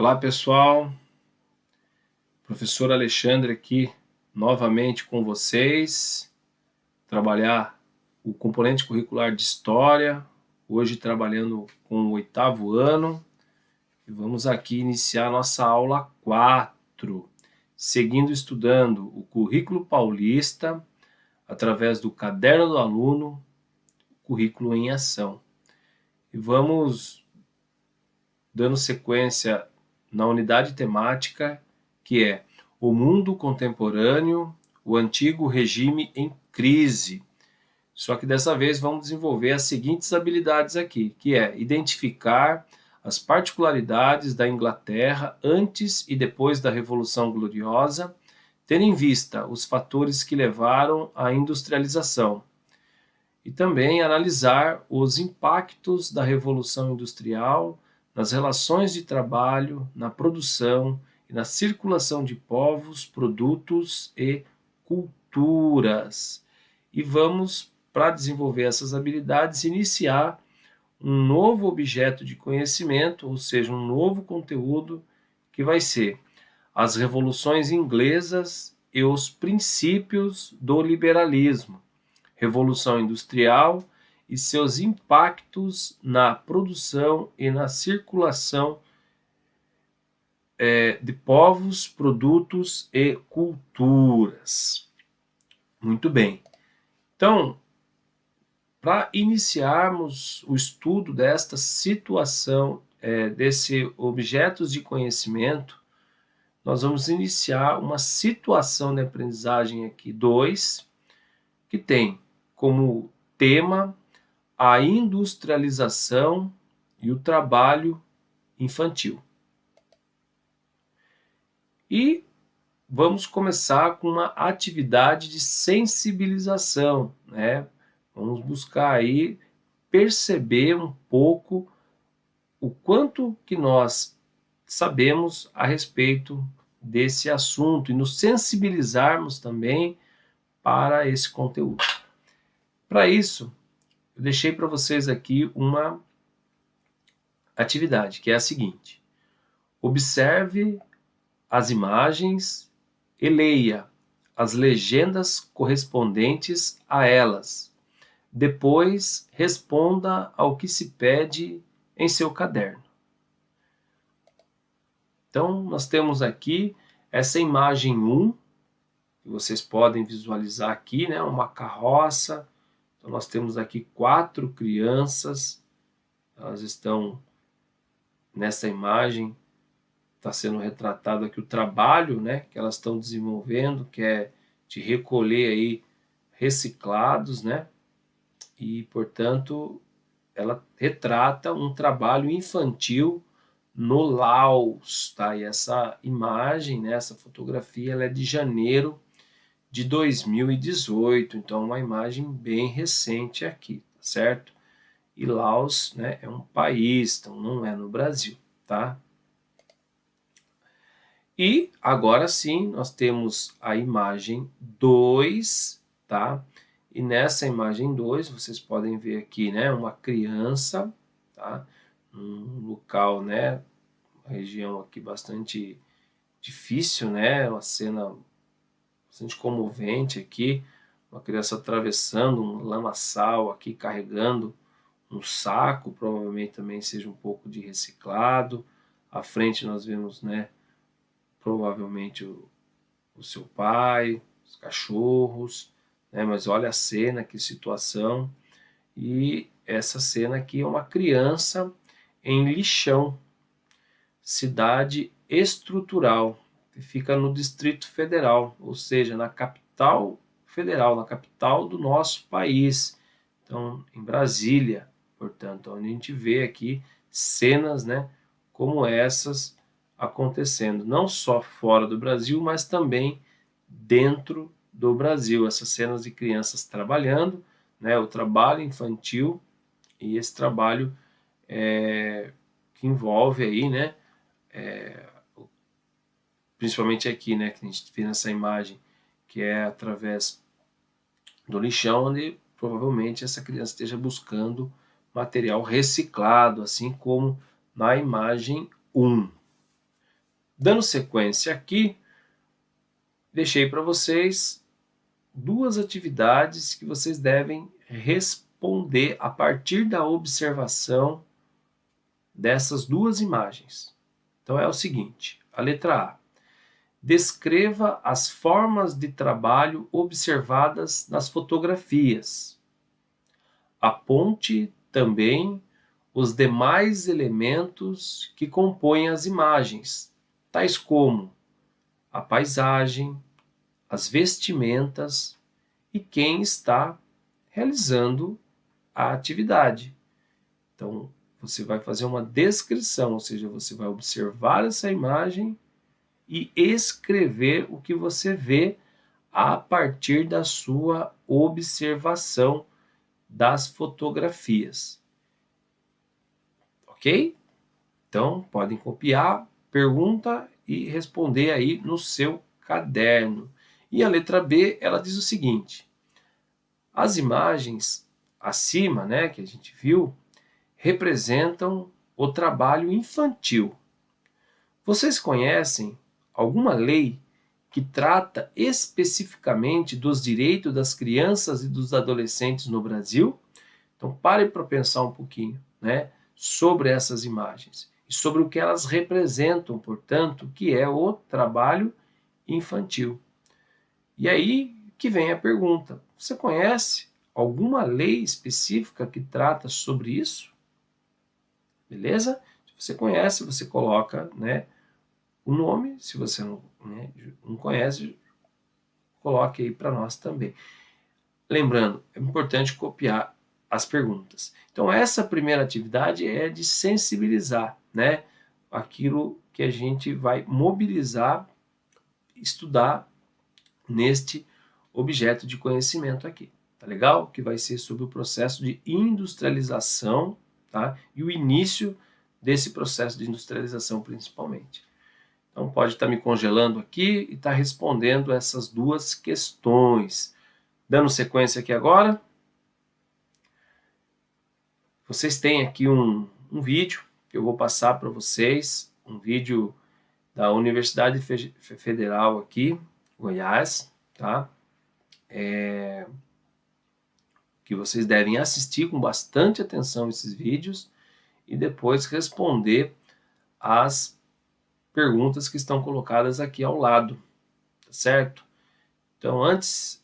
Olá pessoal, professor Alexandre aqui novamente com vocês, trabalhar o componente curricular de História, hoje trabalhando com o 8º ano, e vamos aqui iniciar nossa aula 4, seguindo estudando o currículo paulista, através do caderno do aluno, currículo em ação. E vamos dando sequência na unidade temática, que é o mundo contemporâneo, o antigo regime em crise. Só que dessa vez vamos desenvolver as seguintes habilidades aqui, que é identificar as particularidades da Inglaterra antes e depois da Revolução Gloriosa, tendo em vista os fatores que levaram à industrialização, e também analisar os impactos da Revolução Industrial nas relações de trabalho, na produção e na circulação de povos, produtos e culturas. E vamos, para desenvolver essas habilidades, iniciar um novo objeto de conhecimento, ou seja, um novo conteúdo que vai ser as revoluções inglesas e os princípios do liberalismo, Revolução Industrial e seus impactos na produção e na circulação de povos, produtos e culturas. Muito bem. Então, para iniciarmos o estudo desta situação, desse objetos de conhecimento, nós vamos iniciar uma situação de aprendizagem aqui 2, que tem como tema a industrialização e o trabalho infantil. E vamos começar com uma atividade de sensibilização, né? Vamos buscar aí perceber um pouco o quanto que nós sabemos a respeito desse assunto e nos sensibilizarmos também para esse conteúdo. Para isso, eu deixei para vocês aqui uma atividade, que é a seguinte: observe as imagens e leia as legendas correspondentes a elas. Depois, responda ao que se pede em seu caderno. Então, nós temos aqui essa imagem 1, que vocês podem visualizar aqui, né? Uma carroça. Então, nós temos aqui 4 crianças, elas estão nessa imagem, está sendo retratado aqui o trabalho, né, que elas estão desenvolvendo, que é de recolher aí reciclados, né, e, portanto, ela retrata um trabalho infantil no Laos, tá? E essa imagem, né, essa fotografia, ela é de janeiro de 2018, então é uma imagem bem recente aqui, certo? E Laos, né, é um país, então não é no Brasil, tá? E agora sim, nós temos a imagem 2, tá? E nessa imagem 2, vocês podem ver aqui, né, uma criança, tá? Um local, né, uma região aqui bastante difícil, né? Uma cena bastante comovente aqui, uma criança atravessando um lamaçal aqui, carregando um saco, provavelmente também seja um pouco de reciclado. À frente nós vemos, né, provavelmente o seu pai, os cachorros, né, mas olha a cena, que situação. E essa cena aqui é uma criança em Lixão, cidade estrutural, que fica no Distrito Federal, ou seja, na capital federal, na capital do nosso país. Então, em Brasília, portanto, onde a gente vê aqui cenas, né, como essas acontecendo, não só fora do Brasil, mas também dentro do Brasil. Essas cenas de crianças trabalhando, né, o trabalho infantil, e esse trabalho que envolve aí, né, principalmente aqui, né, que a gente vê nessa imagem, que é através do lixão, onde provavelmente essa criança esteja buscando material reciclado, assim como na imagem 1. Dando sequência aqui, deixei para vocês 2 atividades que vocês devem responder a partir da observação dessas 2 imagens. Então é o seguinte, a letra A. Descreva as formas de trabalho observadas nas fotografias. Aponte também os demais elementos que compõem as imagens, tais como a paisagem, as vestimentas e quem está realizando a atividade. Então, você vai fazer uma descrição, ou seja, você vai observar essa imagem e escrever o que você vê a partir da sua observação das fotografias. Ok? Então, podem copiar, pergunta e responder aí no seu caderno. E a letra B, ela diz o seguinte: as imagens acima, né, que a gente viu, representam o trabalho infantil. Vocês conhecem alguma lei que trata especificamente dos direitos das crianças e dos adolescentes no Brasil? Então, pare para pensar um pouquinho, né, sobre essas imagens e sobre o que elas representam, portanto, que é o trabalho infantil. E aí que vem a pergunta: você conhece alguma lei específica que trata sobre isso? Beleza? Se você conhece, você coloca, né, o nome. Se você não conhece, coloque aí para nós também. Lembrando, é importante copiar as perguntas. Então, essa primeira atividade é de sensibilizar, né, aquilo que a gente vai mobilizar, estudar neste objeto de conhecimento aqui. Tá legal? Que vai ser sobre o processo de industrialização, tá? E o início desse processo de industrialização, principalmente. Então, pode estar me congelando aqui e estar respondendo essas 2 questões. Dando sequência aqui agora, vocês têm aqui um vídeo que eu vou passar para vocês, um vídeo da Universidade Federal aqui, Goiás, tá? Que vocês devem assistir com bastante atenção esses vídeos e depois responder as perguntas que estão colocadas aqui ao lado, tá certo? Então, antes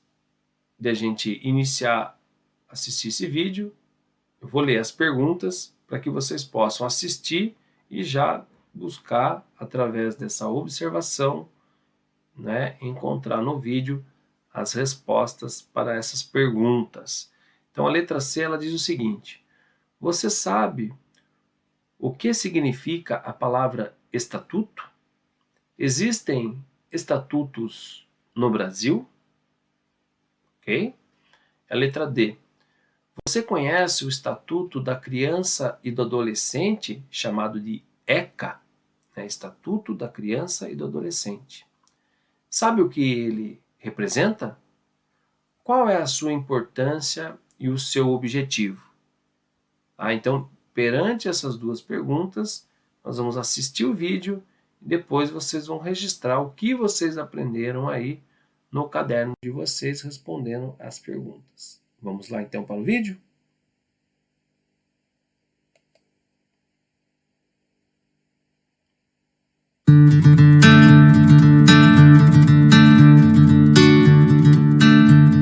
de a gente iniciar a assistir esse vídeo, eu vou ler as perguntas para que vocês possam assistir e já buscar, através dessa observação, né, encontrar no vídeo as respostas para essas perguntas. Então, a letra C, ela diz o seguinte: você sabe o que significa a palavra estatuto? Existem estatutos no Brasil? Ok? A letra D. Você conhece o Estatuto da Criança e do Adolescente, chamado de ECA, né? Estatuto da Criança e do Adolescente. Sabe o que ele representa? Qual é a sua importância e o seu objetivo? Então, perante essas 2 perguntas, nós vamos assistir o vídeo e depois vocês vão registrar o que vocês aprenderam aí no caderno de vocês respondendo as perguntas. Vamos lá então para o vídeo?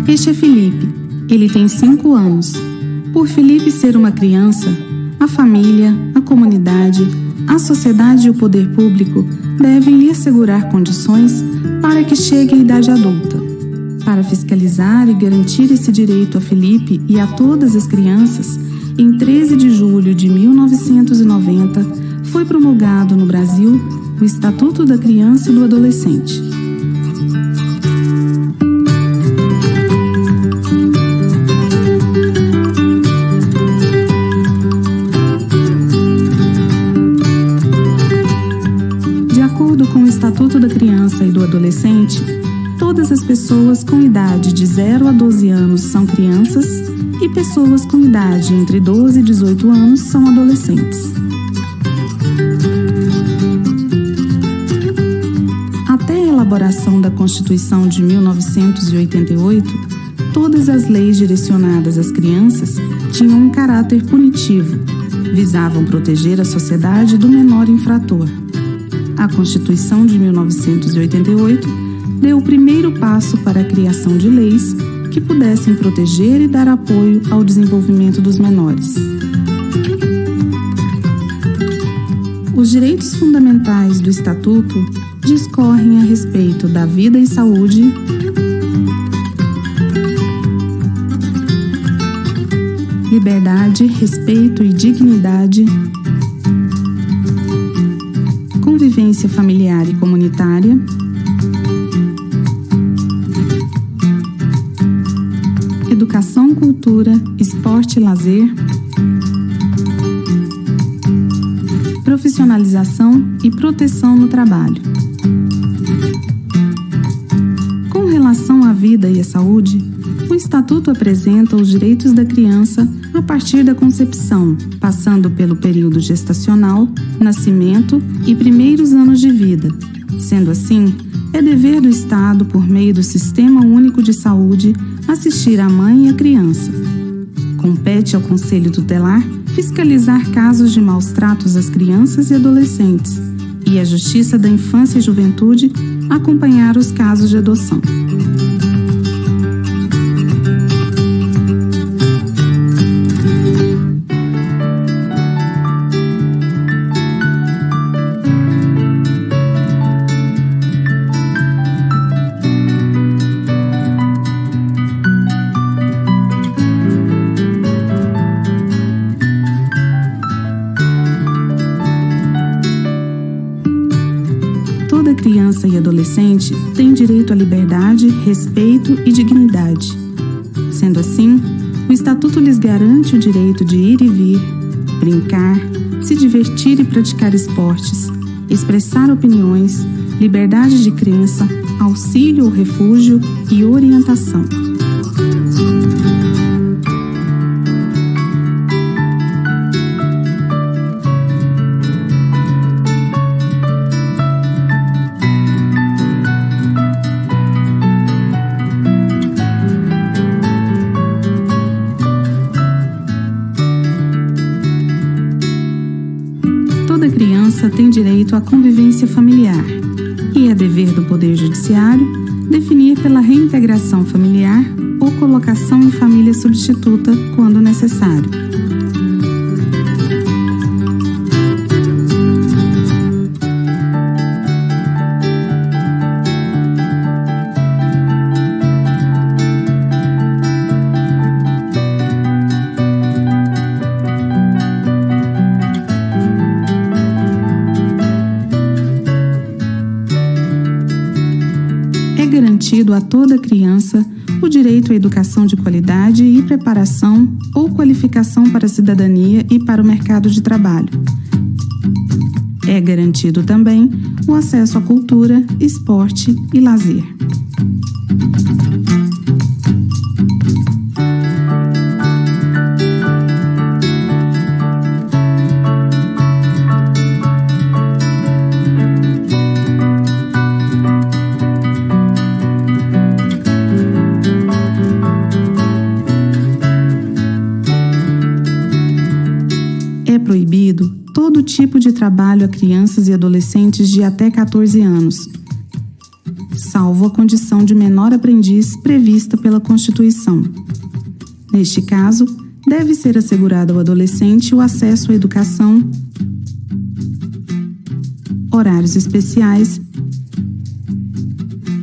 Este é Felipe. Ele tem 5 anos. Por Felipe ser uma criança, a família, a comunidade, a sociedade e o poder público devem lhe assegurar condições para que chegue à idade adulta. Para fiscalizar e garantir esse direito a Felipe e a todas as crianças, em 13 de julho de 1990, foi promulgado no Brasil o Estatuto da Criança e do Adolescente. De acordo com o Estatuto da Criança e do Adolescente, todas as pessoas com idade de 0 a 12 anos são crianças e pessoas com idade entre 12 e 18 anos são adolescentes. elaboração da Constituição de 1988, todas as leis direcionadas às crianças tinham um caráter punitivo, visavam proteger a sociedade do menor infrator. A Constituição de 1988 deu o primeiro passo para a criação de leis que pudessem proteger e dar apoio ao desenvolvimento dos menores. Os direitos fundamentais do Estatuto discorrem a respeito da vida e saúde, liberdade, respeito e dignidade, convivência familiar e comunitária, educação, cultura, esporte e lazer, profissionalização e proteção no trabalho. Com relação à vida e à saúde, o Estatuto apresenta os direitos da criança a partir da concepção, passando pelo período gestacional, nascimento e primeiros anos de vida. Sendo assim, é dever do Estado, por meio do Sistema Único de Saúde, assistir a mãe e a criança. Compete ao Conselho Tutelar fiscalizar casos de maus-tratos às crianças e adolescentes e à Justiça da Infância e Juventude acompanhar os casos de adoção. Toda criança e adolescente tem direito à liberdade, respeito e dignidade. Sendo assim, o Estatuto lhes garante o direito de ir e vir, brincar, se divertir e praticar esportes, expressar opiniões, liberdade de crença, auxílio ou refúgio e orientação. Toda criança tem direito à convivência familiar e é dever do Poder Judiciário definir pela reintegração familiar ou colocação em família substituta quando necessário. É garantido a toda criança o direito à educação de qualidade e preparação ou qualificação para a cidadania e para o mercado de trabalho. É garantido também o acesso à cultura, esporte e lazer. É proibido todo tipo de trabalho a crianças e adolescentes de até 14 anos, salvo a condição de menor aprendiz prevista pela Constituição. Neste caso, deve ser assegurado ao adolescente o acesso à educação, horários especiais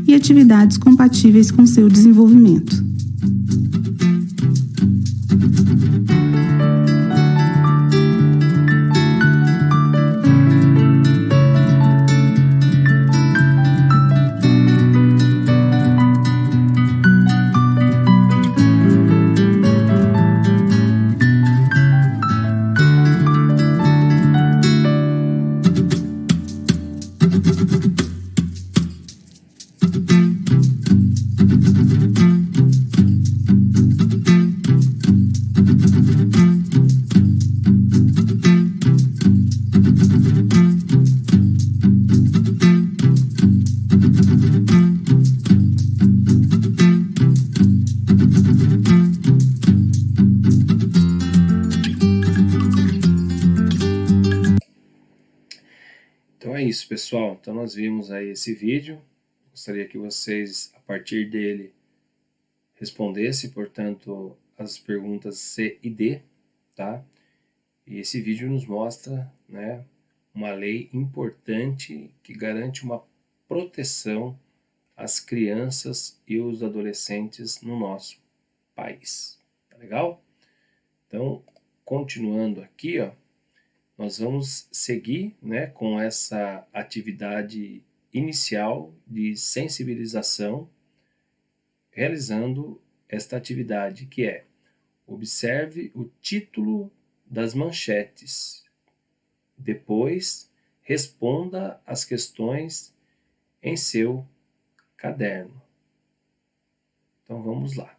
e atividades compatíveis com seu desenvolvimento. isso, pessoal. Então nós vimos aí esse vídeo. Gostaria que vocês, a partir dele, respondessem, portanto, as perguntas C e D, tá? E esse vídeo nos mostra, né, uma lei importante que garante uma proteção às crianças e os adolescentes no nosso país. Tá legal? Então, continuando aqui, ó, nós vamos seguir, né, com essa atividade inicial de sensibilização, realizando esta atividade que é: observe o título das manchetes. Depois, responda as questões em seu caderno. Então vamos lá.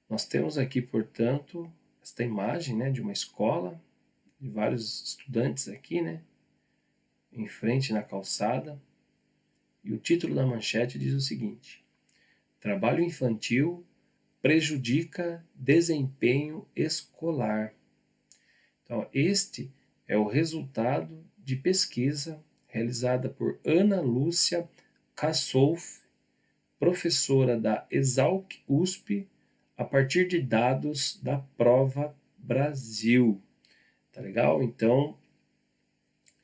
Nós temos aqui, portanto, esta imagem, né, de uma escola, de vários estudantes aqui, né, em frente na calçada. E o título da manchete diz o seguinte: trabalho infantil prejudica desempenho escolar. Então, este é o resultado de pesquisa realizada por Ana Lúcia Kassouf, professora da Exalc USP, a partir de dados da Prova Brasil. Tá legal? Então,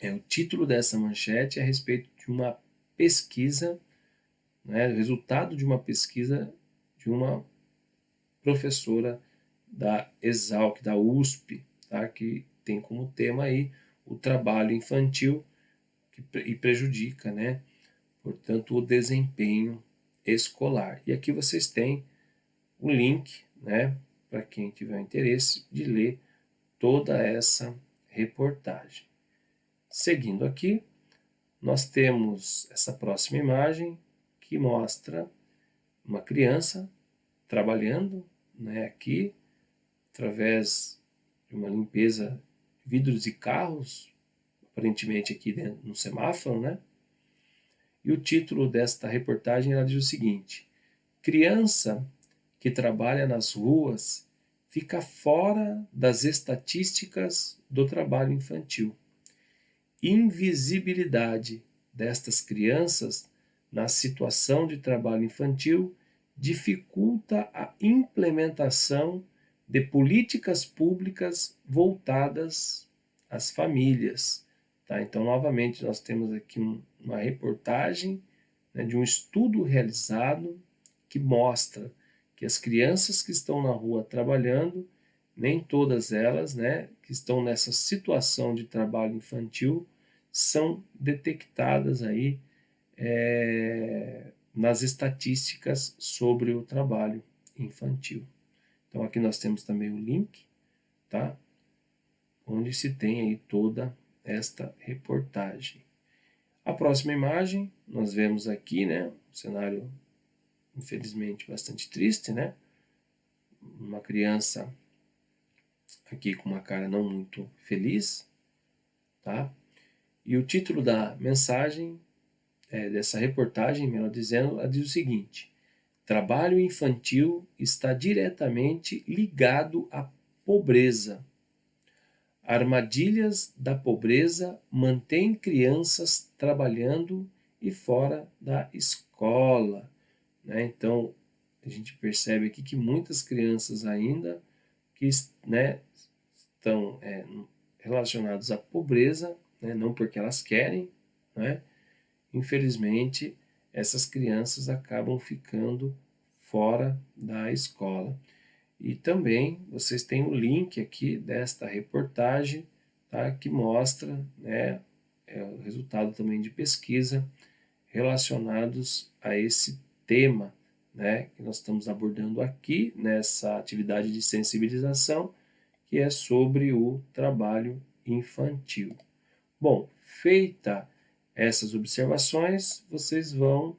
o título dessa manchete é a respeito de uma pesquisa, né, o resultado de uma pesquisa de uma professora da Exalc, da USP, tá, que tem como tema aí o trabalho infantil e prejudica, né, portanto, o desempenho escolar. E aqui vocês têm o link, né, para quem tiver interesse de ler toda essa reportagem. Seguindo aqui, nós temos essa próxima imagem que mostra uma criança trabalhando, né, aqui, através de uma limpeza de vidros e carros, aparentemente aqui dentro, no semáforo, né? E o título desta reportagem ela diz o seguinte: criança que trabalha nas ruas fica fora das estatísticas do trabalho infantil. Invisibilidade destas crianças na situação de trabalho infantil dificulta a implementação de políticas públicas voltadas às famílias. Tá? Então, novamente, nós temos aqui uma reportagem, né, de um estudo realizado que mostra que as crianças que estão na rua trabalhando, nem todas elas, né, que estão nessa situação de trabalho infantil, são detectadas aí nas estatísticas sobre o trabalho infantil. Então aqui nós temos também o link, tá? Onde se tem aí toda esta reportagem. A próxima imagem, nós vemos aqui, né, um cenário infelizmente bastante triste, né? Uma criança aqui com uma cara não muito feliz, tá? E o título da mensagem, dessa reportagem, melhor dizendo, ela diz o seguinte: trabalho infantil está diretamente ligado à pobreza. Armadilhas da pobreza mantêm crianças trabalhando e fora da escola. Né? Então, a gente percebe aqui que muitas crianças ainda que, né, estão relacionadas à pobreza, né, não porque elas querem, né? Infelizmente, essas crianças acabam ficando fora da escola. E também vocês têm o link aqui desta reportagem, tá, que mostra, né, o resultado também de pesquisa relacionados a esse tema, né, que nós estamos abordando aqui nessa atividade de sensibilização, que é sobre o trabalho infantil. Bom, feita essas observações, vocês vão,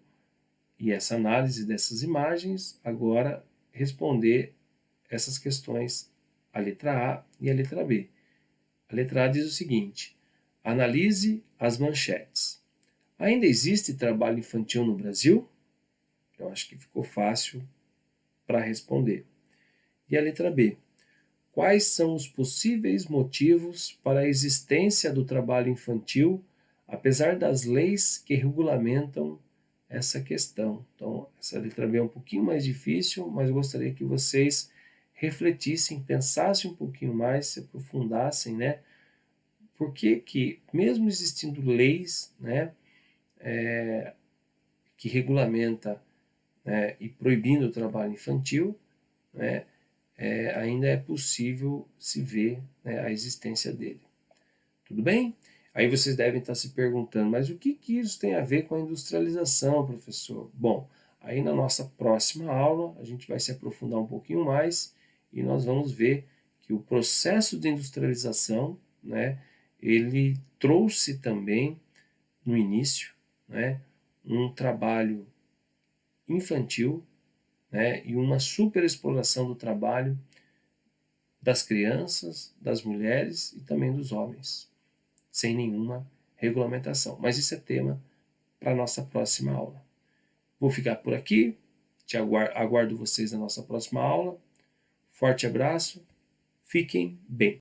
e essa análise dessas imagens, agora responder essas questões, a letra A e a letra B. A letra A diz o seguinte: analise as manchetes. Ainda existe trabalho infantil no Brasil? Eu acho que ficou fácil para responder. E a letra B: quais são os possíveis motivos para a existência do trabalho infantil, apesar das leis que regulamentam essa questão. Então, essa letra B é um pouquinho mais difícil, mas eu gostaria que vocês refletissem, pensassem um pouquinho mais, se aprofundassem, né? Por que mesmo existindo leis, né, que regulamenta, né, e proibindo o trabalho infantil, né, ainda é possível se ver, né, a existência dele. Tudo bem? Aí vocês devem estar se perguntando, mas o que isso tem a ver com a industrialização, professor? Bom, aí na nossa próxima aula a gente vai se aprofundar um pouquinho mais e nós vamos ver que o processo de industrialização, né, ele trouxe também no início, né, um trabalho infantil, né, e uma superexploração do trabalho das crianças, das mulheres e também dos homens, sem nenhuma regulamentação. Mas isso é tema para a nossa próxima aula. Vou ficar por aqui, aguardo vocês na nossa próxima aula. Forte abraço, fiquem bem.